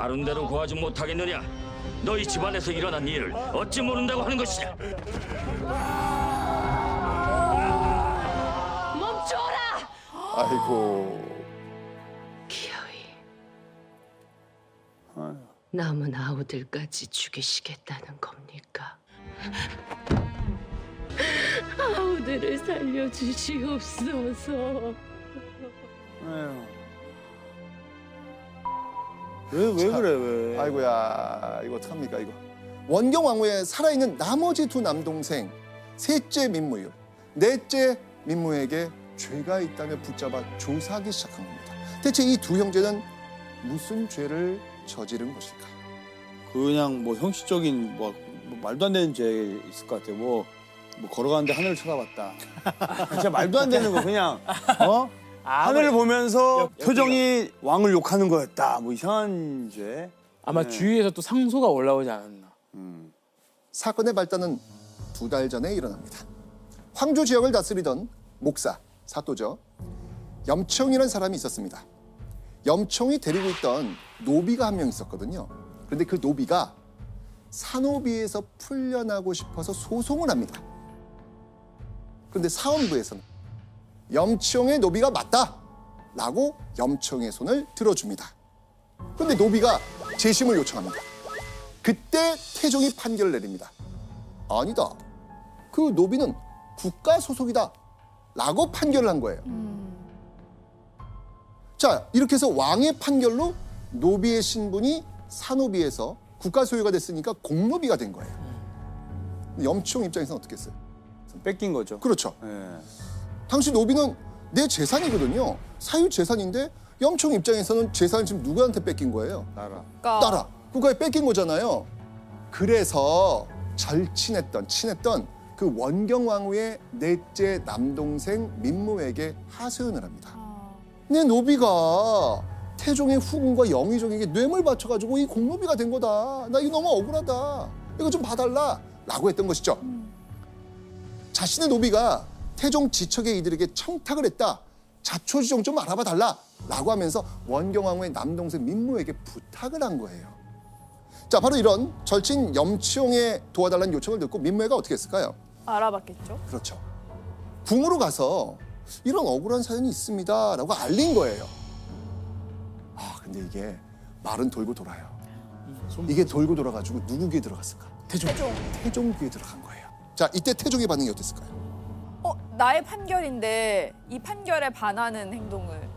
바른 대로 구하지 못하겠느냐? 너희 집안에서 일어난 일을 어찌 모른다고 하는 것이냐? 멈춰라! 아이고. 기어이. 남은 아우들까지 죽이시겠다는 겁니까? 아우들을 살려주시옵소서. 왜 그래 왜? 아이고야, 이거 어떡합니까, 이거. 원경 왕후의 살아있는 나머지 두 남동생, 셋째 민무유, 넷째 민무에게 죄가 있다며 붙잡아 조사하기 시작한 겁니다. 대체 이 두 형제는 무슨 죄를 저지른 것일까요? 그냥 뭐 형식적인 뭐 말도 안 되는 죄 있을 것 같아. 뭐 걸어가는데 하늘을 쳐다봤다. 진짜 말도 안 되는 거 그냥 하늘을 보면서 표정이 왕을 욕하는 거였다. 뭐 이상한 죄. 아마 주위에서 또 상소가 올라오지 않았나. 사건의 발단은 2달 전에 일어납니다. 황조 지역을 다스리던 목사, 사또죠. 염청이라는 사람이 있었습니다. 염청이 데리고 있던 노비가 한 명 있었거든요. 그런데 그 노비가 산호비에서 풀려나고 싶어서 소송을 합니다. 그런데 사헌부에서는 염청의 노비가 맞다라고 염청의 손을 들어줍니다. 그런데 노비가 재심을 요청합니다. 그때 태종이 판결을 내립니다. 아니다. 그 노비는 국가 소속이다 라고 판결을 한 거예요. 자, 이렇게 해서 왕의 판결로 노비의 신분이 산호비에서 국가 소유가 됐으니까 공노비가 된 거예요. 염청 입장에서는 어떻게 했어요? 뺏긴 거죠. 그렇죠. 예. 당시 노비는 내 재산이거든요. 사유 재산인데 염청 입장에서는 재산을 지금 누구한테 뺏긴 거예요? 나라. 국가에 뺏긴 거잖아요. 그래서 친했던 그 원경 왕후의 넷째 남동생 민무에게 하소연을 합니다. 내 노비가 태종의 후궁과 영의정에게 뇌물 바쳐가지고 이 공노비가 된 거다. 나 이거 너무 억울하다. 이거 좀 봐달라. 라고 했던 것이죠. 자신의 노비가 태종 지척의 이들에게 청탁을 했다. 자초지종 좀 알아봐 달라. 라고 하면서 원경 왕후의 남동생 민무에게 부탁을 한 거예요. 자, 바로 이런 절친 염치용의 도와달라는 요청을 듣고 민무애가 어떻게 했을까요? 알아봤겠죠. 그렇죠. 궁으로 가서 이런 억울한 사연이 있습니다. 라고 알린 거예요. 아, 근데 이게 말은 돌고 돌아요. 이게 돌고 돌아가지고 누구 귀에 들어갔을까? 태종 귀에 들어간 거예요. 자, 이때 태종의 반응이 어땠을까요? 나의 판결인데 이 판결에 반하는 행동을.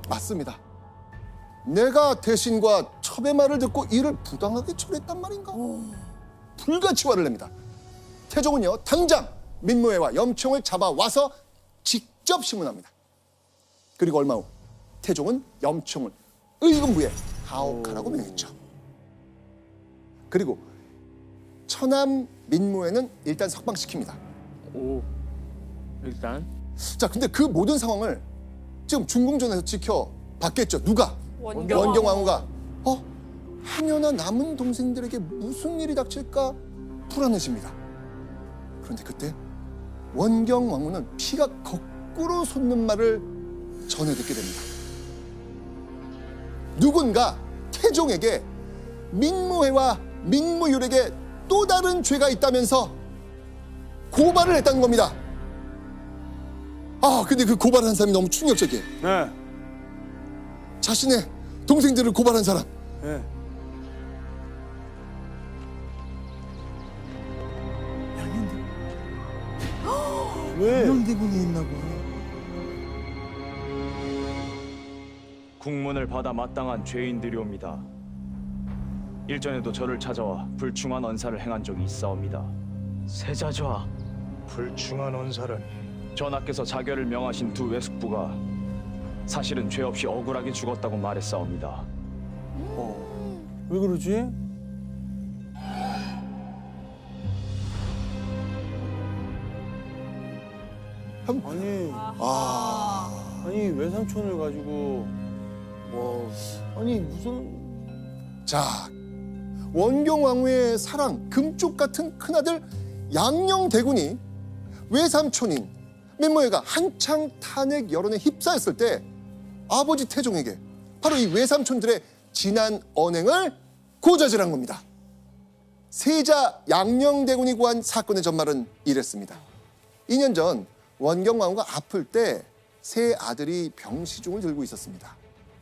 맞습니다. 내가 대신과 첩의 말을 듣고 이를 부당하게 처리했단 말인가? 불같이 화를 냅니다. 태종은요, 당장 민무애와 염청을 잡아와서 직접 심문합니다. 그리고 얼마 후 태종은 염청을 의금부에 가혹하라고 명했죠. 그리고 처남 민무애는 일단 석방시킵니다. 일단 자, 근데 그 모든 상황을 지금 중궁전에서 지켜봤겠죠. 누가? 원경 원경 왕후가 하녀나 남은 동생들에게 무슨 일이 닥칠까 불안해집니다. 그런데 그때 원경 왕후는 피가 거꾸로 솟는 말을 전해 듣게 됩니다. 누군가 태종에게 민무애와 민무율에게 또 다른 죄가 있다면서 고발을 했다는 겁니다. 근데 그 고발한 사람이 너무 충격적이에요. 네. 자신의 동생들을 고발한 사람. 네. 왜? 대군이 있나 봐. 국문을 받아 마땅한 죄인들이옵니다. 일전에도 저를 찾아와 불충한 언사를 행한 적이 있사옵니다. 세자좌, 불충한 언사라니. 전하께서 자결을 명하신 두 외숙부가 사실은 죄 없이 억울하게 죽었다고 말했사옵니다. 왜 그러지? 아니 외삼촌을 가지고 아니 무슨 자, 원경 왕후의 사랑 금쪽 같은 큰아들 양녕대군이 외삼촌인 민무애가 한창 탄핵 여론에 휩싸였을 때 아버지 태종에게 바로 이 외삼촌들의 지난 언행을 고자질한 겁니다. 세자 양녕대군이 구한 사건의 전말은 이랬습니다. 2년 전 원경왕후가 아플 때 세 아들이 병시중을 들고 있었습니다.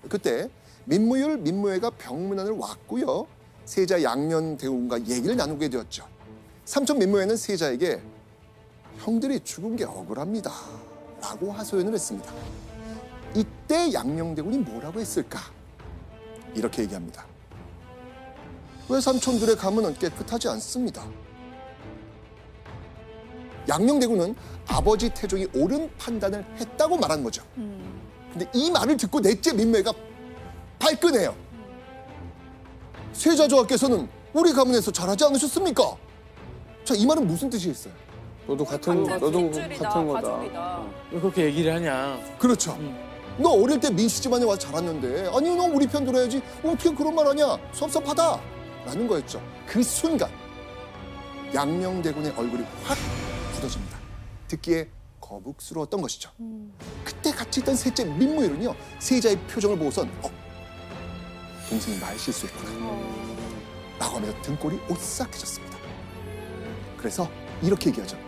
그때 민무율, 민무회가 병문안을 왔고요. 세자 양녕대군과 얘기를 나누게 되었죠. 삼촌 민무회는 세자에게 형들이 죽은 게 억울합니다 라고 하소연을 했습니다. 이때 양녕대군이 뭐라고 했을까? 이렇게 얘기합니다. 외삼촌들의 가문은 깨끗하지 않습니다. 양녕대군은 아버지 태종이 옳은 판단을 했다고 말한 거죠. 근데 이 말을 듣고 넷째 민무회가 발끈해요. 세자조하께서는 우리 가문에서 잘하지 않으셨습니까? 자, 이 말은 무슨 뜻이겠어요? 너도 같은 핏줄이다, 같은 거다. 가족이다. 왜 그렇게 얘기를 하냐. 그렇죠. 너 어릴 때 민씨 집안에 와서 자랐는데 아니 너 우리 편 들어야지 어떻게 그런 말 하냐 섭섭하다 라는 거였죠. 그 순간 양녕대군의 얼굴이 확 굳어집니다. 듣기에 거북스러웠던 것이죠. 그때 같이 있던 셋째 민무일은요 세자의 표정을 보고선 동생이 말 실수했구나 라고 하면서 등골이 오싹해졌습니다. 그래서 이렇게 얘기하죠.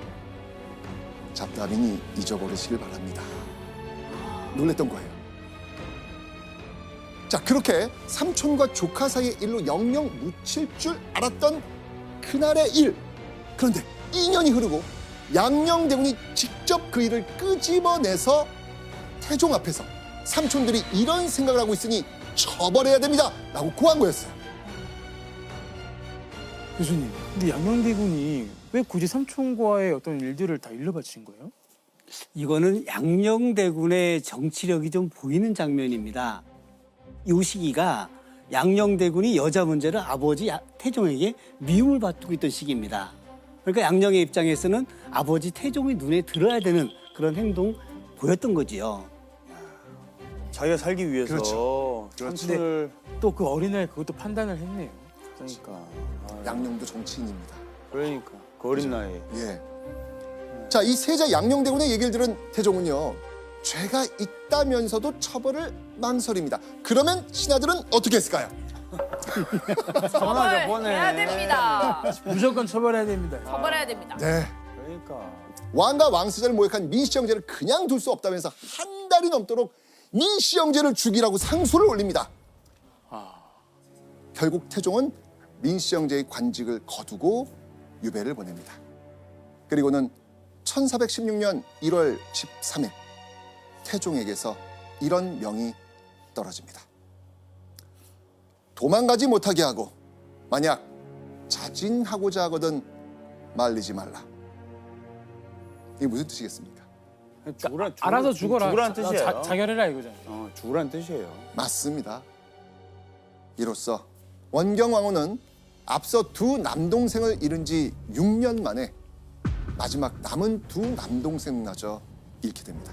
잡다민이 잊어버리시길 바랍니다. 놀랬던 거예요. 자, 그렇게 삼촌과 조카 사이의 일로 영영 묻힐 줄 알았던 그날의 일. 그런데 2년이 흐르고 양녕대군이 직접 그 일을 끄집어내서 태종 앞에서 삼촌들이 이런 생각을 하고 있으니 처벌해야 됩니다 라고 고한 거였어요. 교수님, 근데 양녕대군이 왜 굳이 삼촌과의 어떤 일들을 다 일러바친 거예요? 이거는 양녕대군의 정치력이 좀 보이는 장면입니다. 이 시기가 양녕대군이 여자 문제를 아버지 태종에게 미움을 받고 있던 시기입니다. 그러니까 양녕의 입장에서는 아버지 태종이 눈에 들어야 되는 그런 행동 보였던 거지요. 자기가 살기 위해서 그렇죠. 삼촌을 또 그 어린아이 그것도 판단을 했네요. 그러니까 양녕도 정치인입니다. 그러니까 그 어린 나이에 예. 자, 이 세자 양녕대군의 얘기를 들은 태종은요. 죄가 있다면서도 처벌을 망설입니다. 그러면 신하들은 어떻게 했을까요? 처벌해야 됩니다. 무조건 처벌해야 됩니다. 처벌해야 됩니다. 네. 그러니까 왕과 왕세자를 모욕한 민씨형제를 그냥 둘 수 없다면서 한 달이 넘도록 민씨형제를 죽이라고 상소를 올립니다. 결국 태종은 민씨형제의 관직을 거두고 유배를 보냅니다. 그리고는 1416년 1월 13일 태종에게서 이런 명이 떨어집니다. 도망가지 못하게 하고 만약 자진하고자 하거든 말리지 말라. 이게 무슨 뜻이겠습니까? 알아서 죽어라. 죽으란 뜻이에요. 자결해라 이거잖아요. 죽으란 뜻이에요. 맞습니다. 이로써 원경왕후는 앞서 두 남동생을 잃은 지 6년 만에 마지막 남은 두 남동생마저 잃게 됩니다.